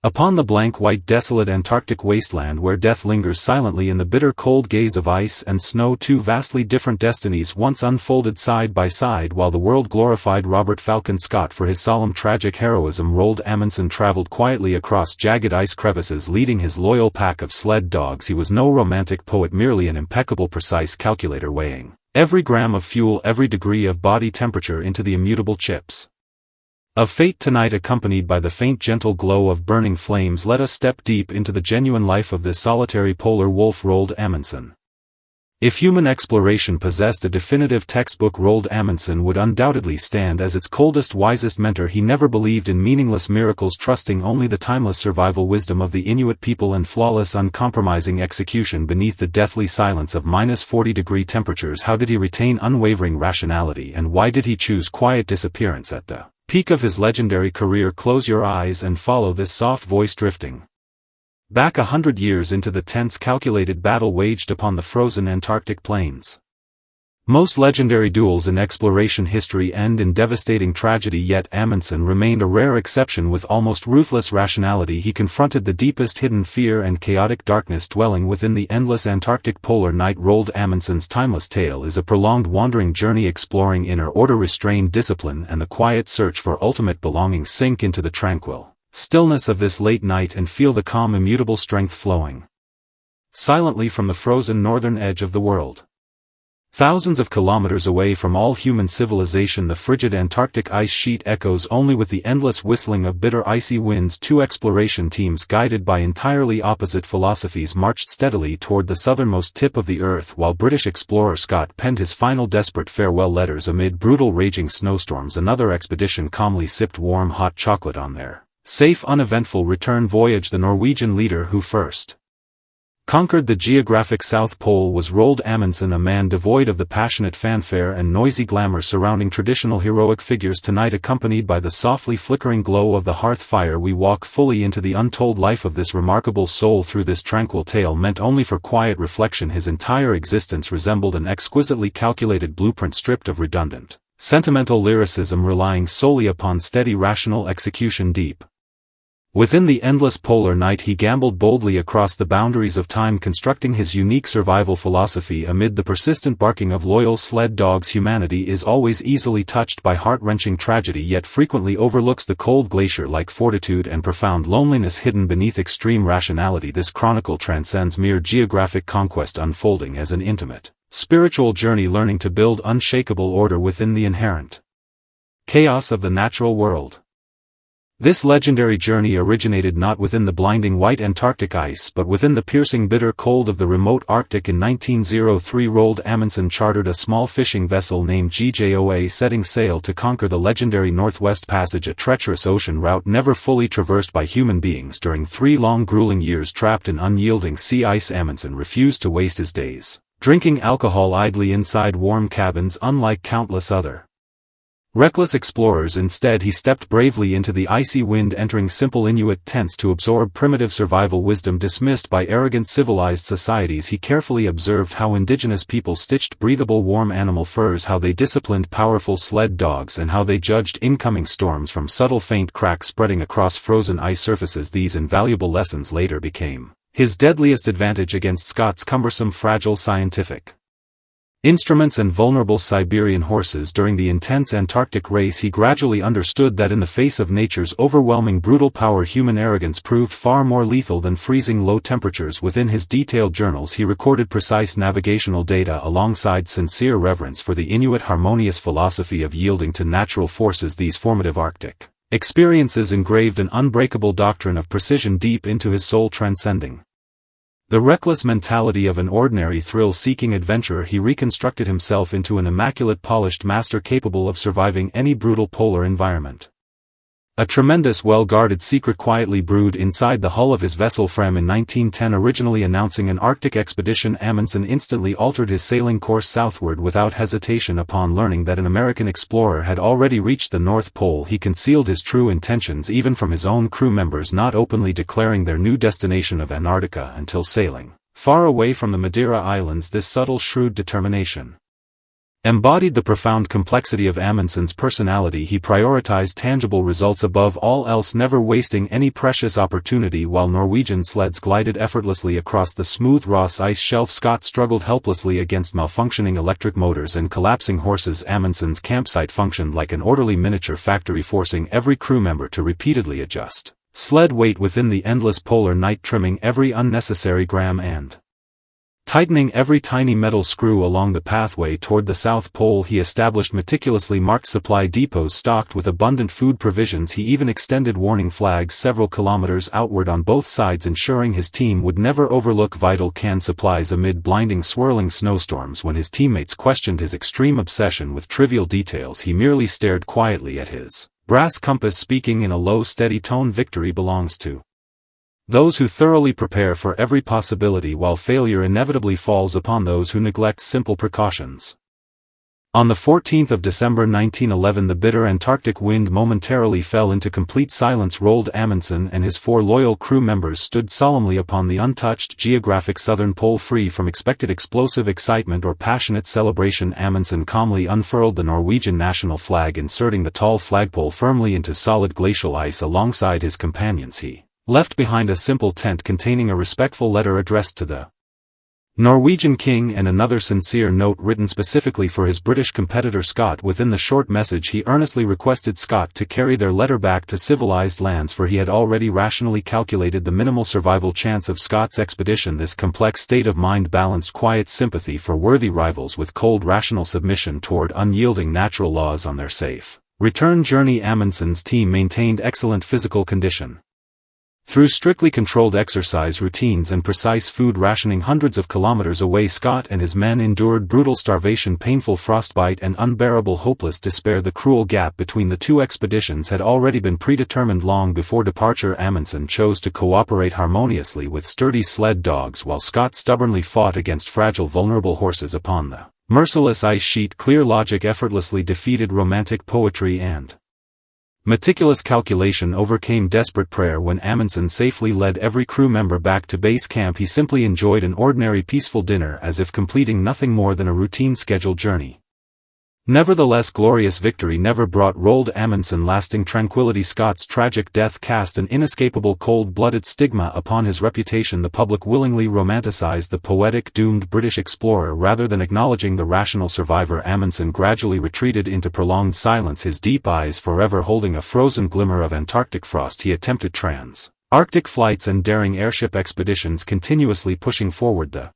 Upon the blank white desolate Antarctic wasteland where death lingers silently in the bitter cold gaze of ice and snow, two vastly different destinies once unfolded side by side. While the world glorified Robert Falcon Scott for his solemn tragic heroism, Roald Amundsen traveled quietly across jagged ice crevices leading his loyal pack of sled dogs. He was no romantic poet, merely an impeccable precise calculator weighing every gram of fuel, every degree of body temperature into the immutable chips of fate. Tonight, accompanied by the faint gentle glow of burning flames, let us step deep into the genuine life of this solitary polar wolf, Roald Amundsen. If human exploration possessed a definitive textbook, Roald Amundsen would undoubtedly stand as its coldest, wisest mentor. He never believed in meaningless miracles, trusting only the timeless survival wisdom of the Inuit people and flawless, uncompromising execution beneath the deathly silence of -40-degree temperatures. How did he retain unwavering rationality, and why did he choose quiet disappearance at the peak of his legendary career? Close your eyes and follow this soft voice drifting back 100 years into the tense, calculated battle waged upon the frozen Antarctic plains. Most legendary duels in exploration history end in devastating tragedy, yet Amundsen remained a rare exception. With almost ruthless rationality, he confronted the deepest hidden fear and chaotic darkness dwelling within the endless Antarctic polar night. Roald Amundsen's timeless tale is a prolonged wandering journey exploring inner order, restrained discipline, and the quiet search for ultimate belonging. Sink into the tranquil stillness of this late night and feel the calm, immutable strength flowing silently from the frozen northern edge of the world. Thousands of kilometers away from all human civilization, the frigid Antarctic ice sheet echoes only with the endless whistling of bitter icy winds. Two exploration teams, guided by entirely opposite philosophies, marched steadily toward the southernmost tip of the earth. While British explorer Scott penned his final desperate farewell letters amid brutal raging snowstorms, another expedition calmly sipped warm hot chocolate on their safe, uneventful return voyage. The Norwegian leader who first conquered the geographic South Pole was Roald Amundsen, a man devoid of the passionate fanfare and noisy glamour surrounding traditional heroic figures. Tonight, accompanied by the softly flickering glow of the hearth fire, we walk fully into the untold life of this remarkable soul. Through this tranquil tale meant only for quiet reflection, his entire existence resembled an exquisitely calculated blueprint stripped of redundant, sentimental lyricism, relying solely upon steady rational execution. Deep within the endless polar night, he gambled boldly across the boundaries of time, constructing his unique survival philosophy amid the persistent barking of loyal sled dogs. Humanity is always easily touched by heart-wrenching tragedy, yet frequently overlooks the cold glacier-like fortitude and profound loneliness hidden beneath extreme rationality. This chronicle transcends mere geographic conquest, unfolding as an intimate, spiritual journey, learning to build unshakable order within the inherent chaos of the natural world. This legendary journey originated not within the blinding white Antarctic ice but within the piercing bitter cold of the remote Arctic. In 1903, Roald Amundsen chartered a small fishing vessel named GJOA, setting sail to conquer the legendary Northwest Passage, a treacherous ocean route never fully traversed by human beings. During 3 long grueling years trapped in unyielding sea ice, Amundsen refused to waste his days drinking alcohol idly inside warm cabins. Unlike countless other reckless explorers, instead he stepped bravely into the icy wind, entering simple Inuit tents to absorb primitive survival wisdom dismissed by arrogant civilized societies. He carefully observed how indigenous people stitched breathable warm animal furs, how they disciplined powerful sled dogs, and how they judged incoming storms from subtle faint cracks spreading across frozen ice surfaces. These invaluable lessons later became his deadliest advantage against Scott's cumbersome, fragile scientific instruments and vulnerable Siberian horses. During the intense Antarctic race, he gradually understood that in the face of nature's overwhelming brutal power, human arrogance proved far more lethal than freezing low temperatures. Within his detailed journals, he recorded precise navigational data alongside sincere reverence for the Inuit harmonious philosophy of yielding to natural forces. These formative Arctic experiences engraved an unbreakable doctrine of precision deep into his soul, transcending the reckless mentality of an ordinary thrill-seeking adventurer. He reconstructed himself into an immaculate, polished master capable of surviving any brutal polar environment. A tremendous, well-guarded secret quietly brewed inside the hull of his vessel. From in 1910, originally announcing an Arctic expedition, Amundsen instantly altered his sailing course southward without hesitation. Upon learning that an American explorer had already reached the North Pole, he concealed his true intentions even from his own crew members, not openly declaring their new destination of Antarctica until sailing far away from the Madeira Islands. This subtle, shrewd determination embodied the profound complexity of Amundsen's personality. He prioritized tangible results above all else, never wasting any precious opportunity. While Norwegian sleds glided effortlessly across the smooth Ross ice shelf, Scott struggled helplessly against malfunctioning electric motors and collapsing horses. Amundsen's campsite functioned like an orderly miniature factory, forcing every crew member to repeatedly adjust sled weight within the endless polar night, trimming every unnecessary gram and tightening every tiny metal screw along the pathway toward the South Pole. He established meticulously marked supply depots stocked with abundant food provisions. He even extended warning flags several kilometers outward on both sides, ensuring his team would never overlook vital canned supplies amid blinding swirling snowstorms. When his teammates questioned his extreme obsession with trivial details, he merely stared quietly at his brass compass, speaking in a low, steady tone. Victory belongs to those who thoroughly prepare for every possibility, while failure inevitably falls upon those who neglect simple precautions. On the 14th of December 1911, the bitter Antarctic wind momentarily fell into complete silence. Roald Amundsen and his 4 loyal crew members stood solemnly upon the untouched geographic southern pole, free from expected explosive excitement or passionate celebration. Amundsen calmly unfurled the Norwegian national flag, inserting the tall flagpole firmly into solid glacial ice alongside his companions. He left behind a simple tent containing a respectful letter addressed to the Norwegian king and another sincere note written specifically for his British competitor Scott. Within the short message, he earnestly requested Scott to carry their letter back to civilized lands, for he had already rationally calculated the minimal survival chance of Scott's expedition. This complex state of mind balanced quiet sympathy for worthy rivals with cold rational submission toward unyielding natural laws on their safe return journey. Amundsen's team maintained excellent physical condition through strictly controlled exercise routines and precise food rationing. Hundreds of kilometers away, Scott and his men endured brutal starvation, painful frostbite, and unbearable hopeless despair. The cruel gap between the two expeditions had already been predetermined long before departure. Amundsen chose to cooperate harmoniously with sturdy sled dogs, while Scott stubbornly fought against fragile, vulnerable horses upon the merciless ice sheet. Clear logic effortlessly defeated romantic poetry, and meticulous calculation overcame desperate prayer. When Amundsen safely led every crew member back to base camp, he simply enjoyed an ordinary peaceful dinner, as if completing nothing more than a routine scheduled journey. Nevertheless, glorious victory never brought Roald Amundsen lasting tranquility. Scott's tragic death cast an inescapable cold-blooded stigma upon his reputation. The public willingly romanticized the poetic, doomed British explorer rather than acknowledging the rational survivor. Amundsen gradually retreated into prolonged silence, his deep eyes forever holding a frozen glimmer of Antarctic frost. He attempted trans-Arctic flights and daring airship expeditions, continuously pushing forward the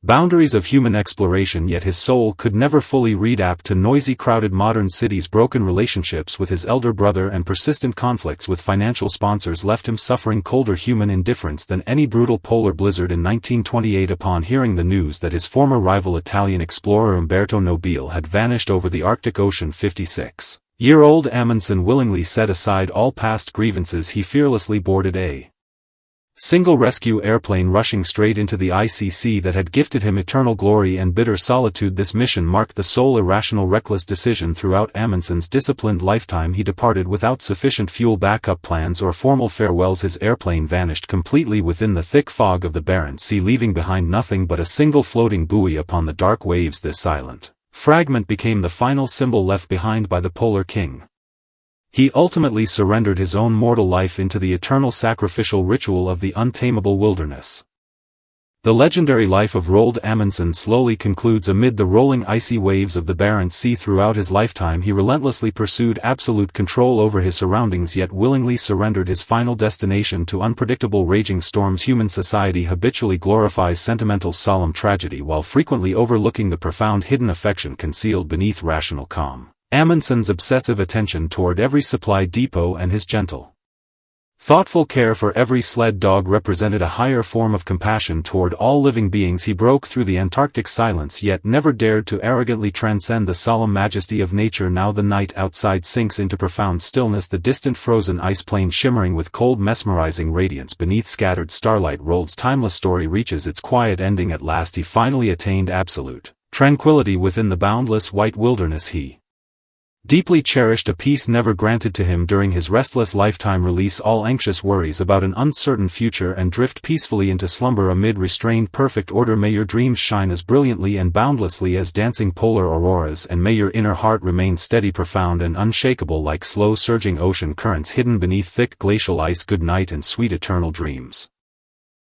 boundaries of human exploration, yet his soul could never fully readapt to noisy, crowded modern cities. Broken relationships with his elder brother and persistent conflicts with financial sponsors left him suffering colder human indifference than any brutal polar blizzard. In 1928, upon hearing the news that his former rival Italian explorer Umberto Nobile had vanished over the Arctic Ocean, 56-year-old Amundsen willingly set aside all past grievances. He fearlessly boarded a single rescue airplane, rushing straight into the icy sea that had gifted him eternal glory and bitter solitude. This mission marked the sole irrational, reckless decision throughout Amundsen's disciplined lifetime. He departed without sufficient fuel backup plans or formal farewells. His airplane vanished completely within the thick fog of the Barents Sea, leaving behind nothing but a single floating buoy upon the dark waves. This silent fragment became the final symbol left behind by the Polar King. He ultimately surrendered his own mortal life into the eternal sacrificial ritual of the untamable wilderness. The legendary life of Roald Amundsen slowly concludes amid the rolling icy waves of the Barents Sea. Throughout his lifetime he relentlessly pursued absolute control over his surroundings, yet willingly surrendered his final destination to unpredictable raging storms. Human society habitually glorifies sentimental solemn tragedy while frequently overlooking the profound hidden affection concealed beneath rational calm. Amundsen's obsessive attention toward every supply depot and his gentle, thoughtful care for every sled dog represented a higher form of compassion toward all living beings. He broke through the Antarctic silence, yet never dared to arrogantly transcend the solemn majesty of nature. Now the night outside sinks into profound stillness, the distant frozen ice plain shimmering with cold, mesmerizing radiance beneath scattered starlight. Roald's timeless story reaches its quiet ending at last. He finally attained absolute tranquility within the boundless white wilderness. He Deeply cherished, a peace never granted to him during his restless lifetime. Release all anxious worries about an uncertain future and drift peacefully into slumber amid restrained perfect order. May your dreams shine as brilliantly and boundlessly as dancing polar auroras, and may your inner heart remain steady, profound and unshakable like slow surging ocean currents hidden beneath thick glacial ice. Good night and sweet eternal dreams.